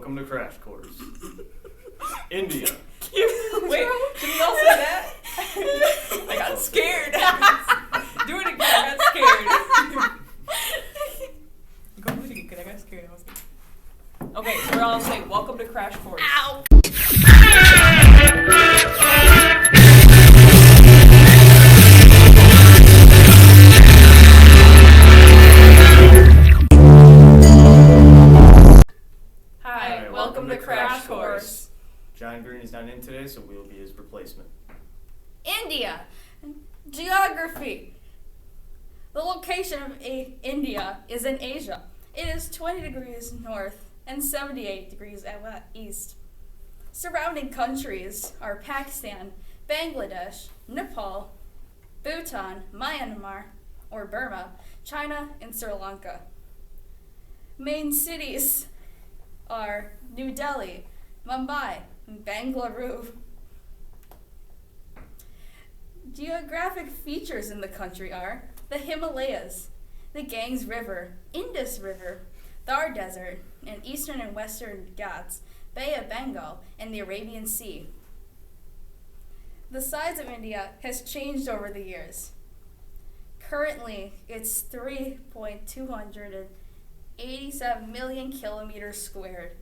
welcome to Crash Course. India. Wait, should we all say that? I got scared. Do it again, I got scared. Go do it again, I got scared. Okay, so we're all say, welcome to Crash Course. Ow! Hi, welcome to Crash Course. John Green is not in today, so we'll be his replacement. India. Geography. The location of India is in Asia. It is 20 degrees north and 78 degrees east. Surrounding countries are Pakistan, Bangladesh, Nepal, Bhutan, Myanmar, or Burma, China, and Sri Lanka. Main cities are New Delhi, Mumbai, and Bangalore. Geographic features in the country are the Himalayas, the Ganges River, Indus River, Thar Desert, and eastern and western Ghats, Bay of Bengal, and the Arabian Sea. The size of India has changed over the years. Currently, it's 3.287 million kilometers squared.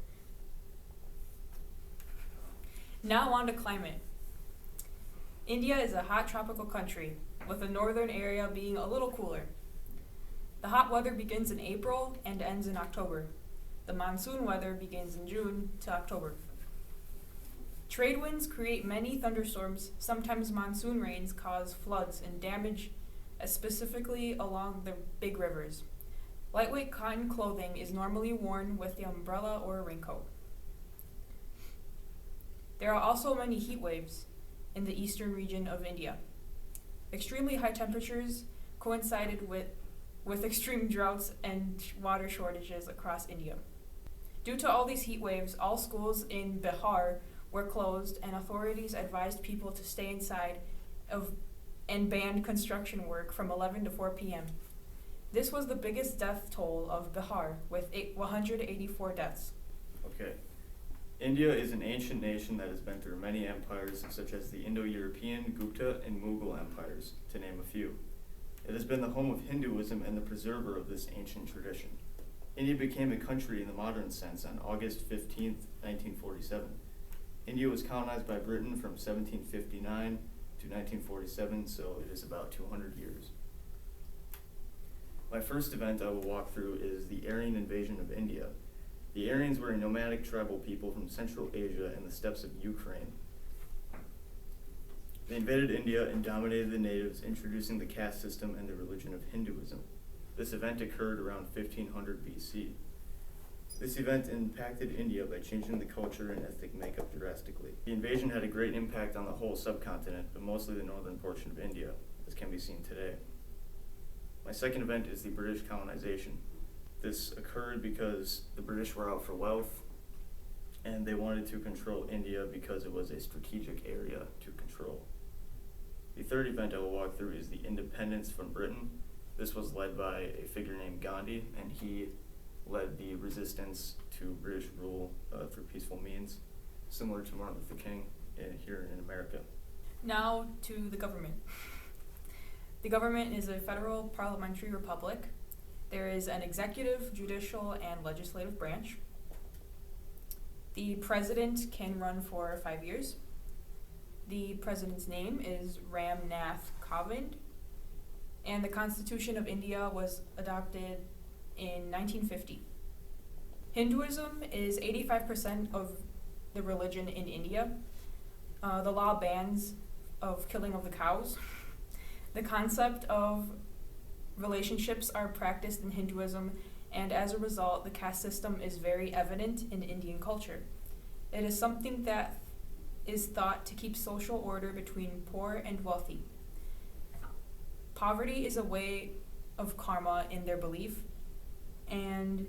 Now on to climate. India is a hot tropical country, with the northern area being a little cooler. The hot weather begins in April and ends in October. The monsoon weather begins in June to October. Trade winds create many thunderstorms. Sometimes monsoon rains cause floods and damage, specifically along the big rivers. Lightweight cotton clothing is normally worn with the umbrella or a raincoat. There are also many heat waves in the eastern region of India. Extremely high temperatures coincided with extreme droughts and water shortages across India. Due to all these heat waves, all schools in Bihar were closed, and authorities advised people to stay inside and banned construction work from 11 to 4 p.m. This was the biggest death toll of Bihar, with 184 deaths. Okay. India is an ancient nation that has been through many empires, such as the Indo-European, Gupta, and Mughal empires, to name a few. It has been the home of Hinduism and the preserver of this ancient tradition. India became a country in the modern sense on August 15, 1947. India was colonized by Britain from 1759 to 1947, so it is about 200 years. My first event I will walk through is the Aryan invasion of India. The Aryans were a nomadic tribal people from Central Asia and the steppes of Ukraine. They invaded India and dominated the natives, introducing the caste system and the religion of Hinduism. This event occurred around 1500 BC. This event impacted India by changing the culture and ethnic makeup drastically. The invasion had a great impact on the whole subcontinent, but mostly the northern portion of India, as can be seen today. My second event is the British colonization. This occurred because the British were out for wealth, and they wanted to control India because it was a strategic area to control. The third event I will walk through is the independence from Britain. This was led by a figure named Gandhi, and he led the resistance to British rule through peaceful means, similar to Martin Luther King here in America. Now to the government. The government is a federal parliamentary republic. There is an executive, judicial, and legislative branch. The president can run for 5 years. The president's name is Ram Nath Kovind, and the Constitution of India was adopted in 1950. Hinduism is 85% of the religion in India. The law bans of killing of the cows. The concept of relationships are practiced in Hinduism, and as a result, the caste system is very evident in Indian culture. It is something that is thought to keep social order between poor and wealthy. Poverty is a way of karma in their belief, and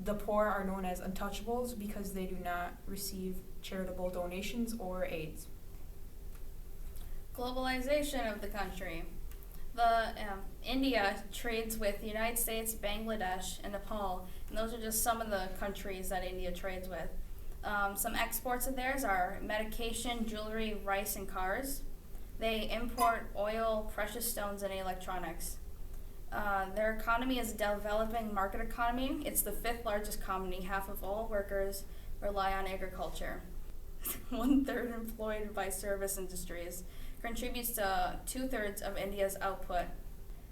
the poor are known as untouchables because they do not receive charitable donations or aids. Globalization of the country. India trades with the United States, Bangladesh, and Nepal, and those are just some of the countries that India trades with. Some exports of theirs are medication, jewelry, rice, and cars. They import oil, precious stones, and electronics. Their economy is a developing market economy. It's the 5th largest economy. Half of all workers rely on agriculture. 1/3 employed by service industries. Contributes to 2/3 of India's output.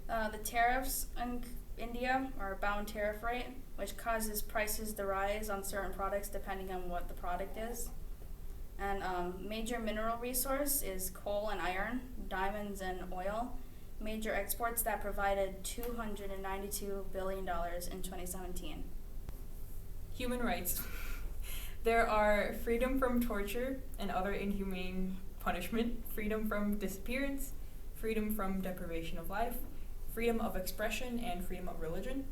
The tariffs in India are a bound tariff rate, which causes prices to rise on certain products depending on what the product is. And major mineral resource is coal and iron, diamonds and oil. Major exports that provided $292 billion in 2017. Human rights. There are freedom from torture and other inhumane punishment, freedom from disappearance, freedom from deprivation of life, freedom of expression, and freedom of religion.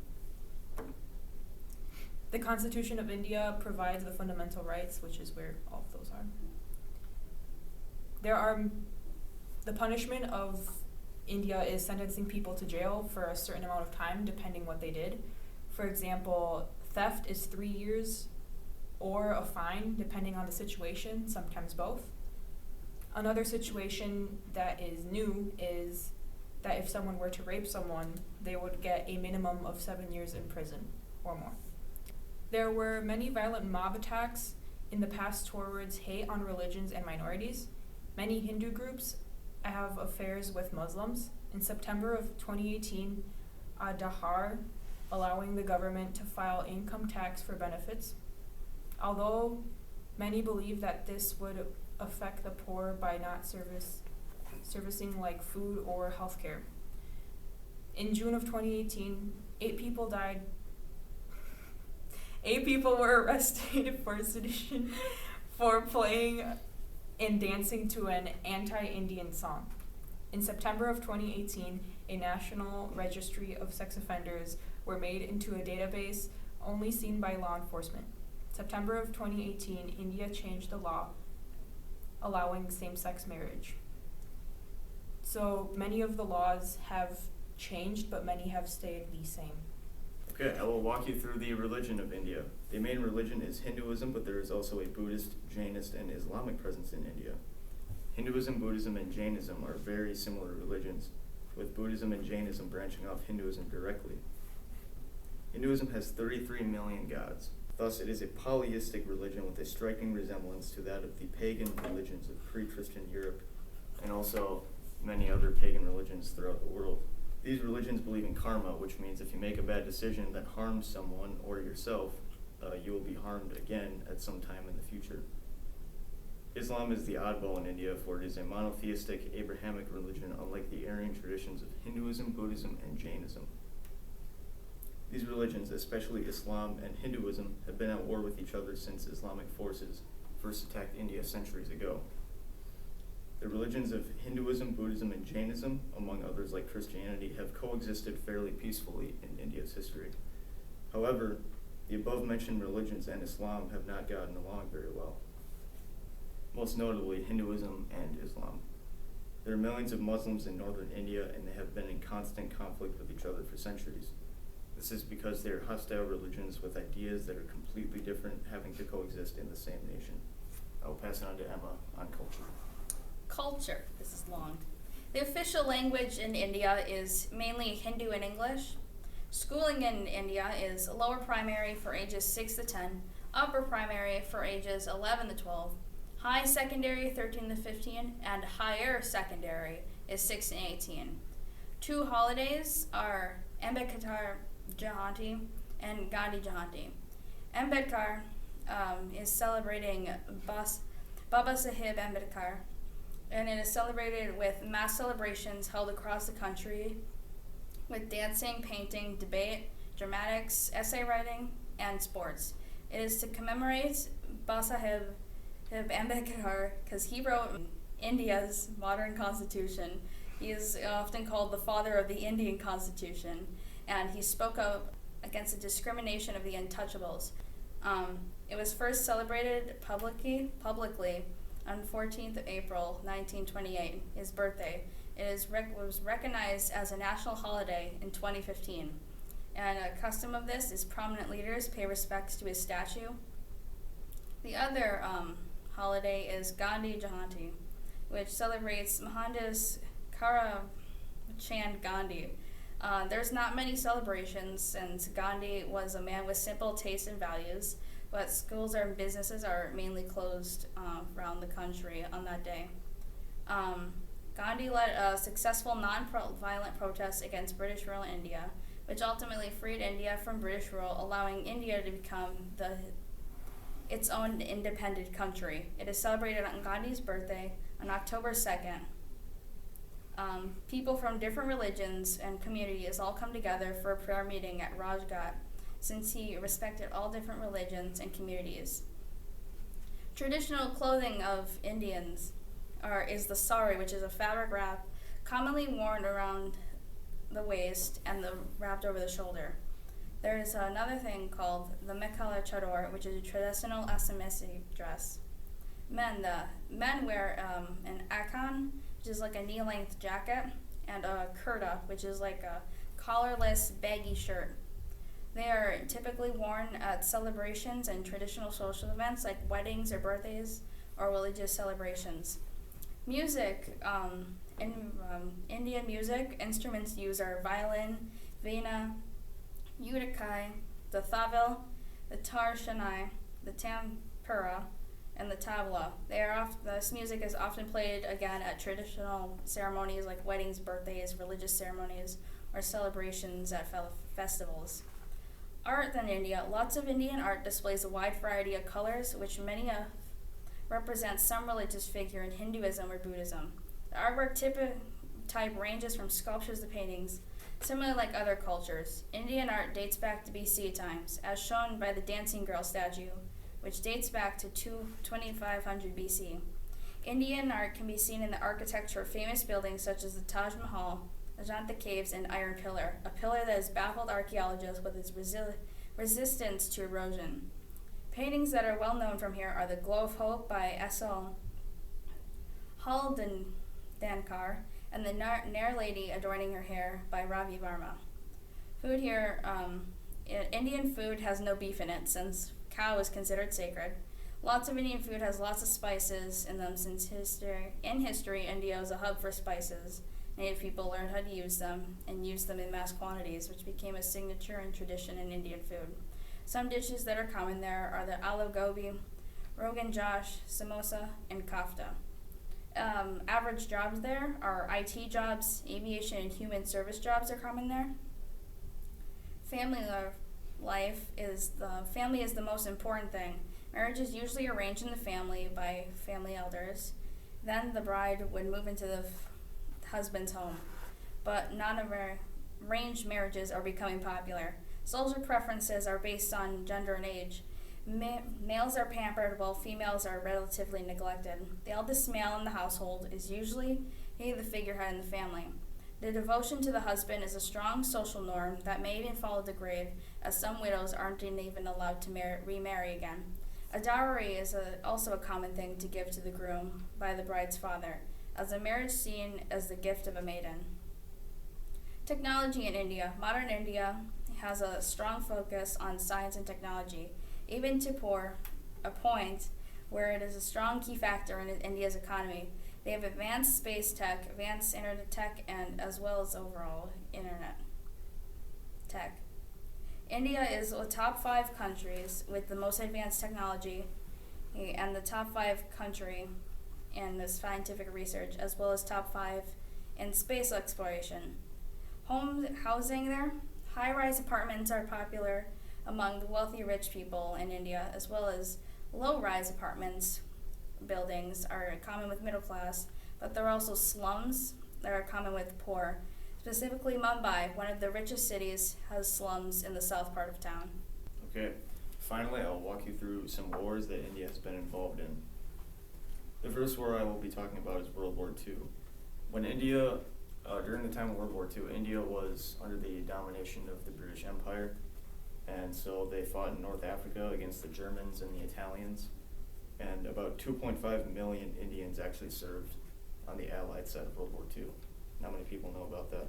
The Constitution of India provides the fundamental rights, which is where all of those are. The punishment of India is sentencing people to jail for a certain amount of time, depending what they did. For example, theft is 3 years or a fine, depending on the situation, sometimes both. Another situation that is new is that if someone were to rape someone, they would get a minimum of 7 years in prison or more. There were many violent mob attacks in the past towards hate on religions and minorities. Many Hindu groups have affairs with Muslims. In September of 2018, Aadhaar allowing the government to file income tax for benefits. Although many believe that this would affect the poor by not servicing like food or healthcare. In June of 2018, 8 people died. 8 people were arrested for sedition for playing and dancing to an anti-Indian song. In September of 2018, a national registry of sex offenders were made into a database only seen by law enforcement. September of 2018, India changed the law allowing same-sex marriage. So many of the laws have changed, but many have stayed the same. Okay, I will walk you through the religion of India. The main religion is Hinduism, but there is also a Buddhist, Jainist, and Islamic presence in India. Hinduism, Buddhism, and Jainism are very similar religions, with Buddhism and Jainism branching off Hinduism directly. Hinduism has 33 million gods. Thus, it is a polytheistic religion with a striking resemblance to that of the pagan religions of pre-Christian Europe, and also many other pagan religions throughout the world. These religions believe in karma, which means if you make a bad decision that harms someone or yourself, you will be harmed again at some time in the future. Islam is the oddball in India, for it is a monotheistic Abrahamic religion, unlike the Aryan traditions of Hinduism, Buddhism, and Jainism. These religions, especially Islam and Hinduism, have been at war with each other since Islamic forces first attacked India centuries ago. The religions of Hinduism, Buddhism, and Jainism, among others like Christianity, have coexisted fairly peacefully in India's history. However, the above-mentioned religions and Islam have not gotten along very well. Most notably, Hinduism and Islam. There are millions of Muslims in northern India, and they have been in constant conflict with each other for centuries. This is because they are hostile religions with ideas that are completely different, having to coexist in the same nation. I will pass it on to Emma on culture. Culture. This is long. The official language in India is mainly Hindu and English. Schooling in India is lower primary for ages 6 to 10, upper primary for ages 11 to 12, high secondary 13 to 15, and higher secondary is 6 to 18. 2 holidays are Ambedkar Jayanti and Gandhi Jayanti. Ambedkar is celebrating Baba Sahib Ambedkar, and it is celebrated with mass celebrations held across the country with dancing, painting, debate, dramatics, essay writing, and sports. It is to commemorate Baba Sahib Ambedkar because he wrote India's modern constitution. He is often called the father of the Indian Constitution, and he spoke up against the discrimination of the untouchables. It was first celebrated publicly on 14th of April, 1928, his birthday. was recognized as a national holiday in 2015. And a custom of this is prominent leaders pay respects to his statue. The other holiday is Gandhi Jayanti, which celebrates Mohandas Karamchand Gandhi. There's not many celebrations since Gandhi was a man with simple tastes and values, but schools and businesses are mainly closed around the country on that day. Gandhi led a successful non-violent protest against British rule in India, which ultimately freed India from British rule, allowing India to become its own independent country. It is celebrated on Gandhi's birthday on October 2nd. People from different religions and communities all come together for a prayer meeting at Rajghat, since he respected all different religions and communities. Traditional clothing of Indians is the sari, which is a fabric wrap commonly worn around the waist and wrapped over the shoulder. There is another thing called the Mekhala Chador, which is a traditional Assamese dress. Men wear an akan, which is like a knee-length jacket, and a kurta, which is like a collarless, baggy shirt. They are typically worn at celebrations and traditional social events like weddings or birthdays or religious celebrations. Music, in Indian music, instruments used are violin, veena, udikai, the thavil, the tarshanai, the tampura, and the tabla. This music is often played again at traditional ceremonies like weddings, birthdays, religious ceremonies, or celebrations at festivals. Art in India. Lots of Indian art displays a wide variety of colors, which many represent some religious figure in Hinduism or Buddhism. The artwork type ranges from sculptures to paintings, similar like other cultures. Indian art dates back to BC times, as shown by the Dancing Girl statue, which dates back to 2500 BC. Indian art can be seen in the architecture of famous buildings such as the Taj Mahal, Ajanta Caves, and Iron Pillar, a pillar that has baffled archaeologists with its resistance to erosion. Paintings that are well known from here are the Glow of Hope by S.L. Haldankar and the Nair Lady Adorning Her Hair by Ravi Varma. Food here, Indian food has no beef in it since cow is considered sacred. Lots of Indian food has lots of spices in them since history. In history, India was a hub for spices. Native people learned how to use them and used them in mass quantities, which became a signature and tradition in Indian food. Some dishes that are common there are the aloo gobi, rogan josh, samosa, and kafta. Average jobs there are IT jobs, aviation, and human service jobs are common there. Family family is the most important thing. Marriage is usually arranged in the family by family elders. Then the bride would move into the husband's home. But non-arranged marriages are becoming popular. Social preferences are based on gender and age. Males are pampered while females are relatively neglected. The eldest male in the household is usually the figurehead in the family. The devotion to the husband is a strong social norm that may even follow the grave, as some widows aren't even allowed to remarry again. A dowry is also a common thing to give to the groom by the bride's father, as a marriage seen as the gift of a maiden. Technology in India. Modern India has a strong focus on science and technology, even to a point where it is a strong key factor in India's economy. They have advanced space tech, advanced internet tech, and as well as overall internet tech. India is the top 5 countries with the most advanced technology and the top 5 country in this scientific research, as well as top 5 in space exploration. Housing there, high-rise apartments are popular among the wealthy rich people in India, as well as low-rise apartments buildings are common with middle class, but there are also slums that are common with poor. Specifically, Mumbai, one of the richest cities, has slums in the south part of town. Okay, finally I'll walk you through some wars that India has been involved in. The first war I will be talking about is World War II. When during the time of World War II, India was under the domination of the British Empire, and so they fought in North Africa against the Germans and the Italians, and about 2.5 million Indians actually served on the Allied side of World War II. Not many people know about that.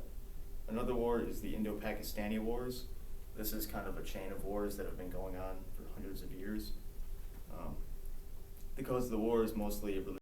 Another war is the Indo-Pakistani Wars. This is kind of a chain of wars that have been going on for hundreds of years. The cause of the war is mostly a religious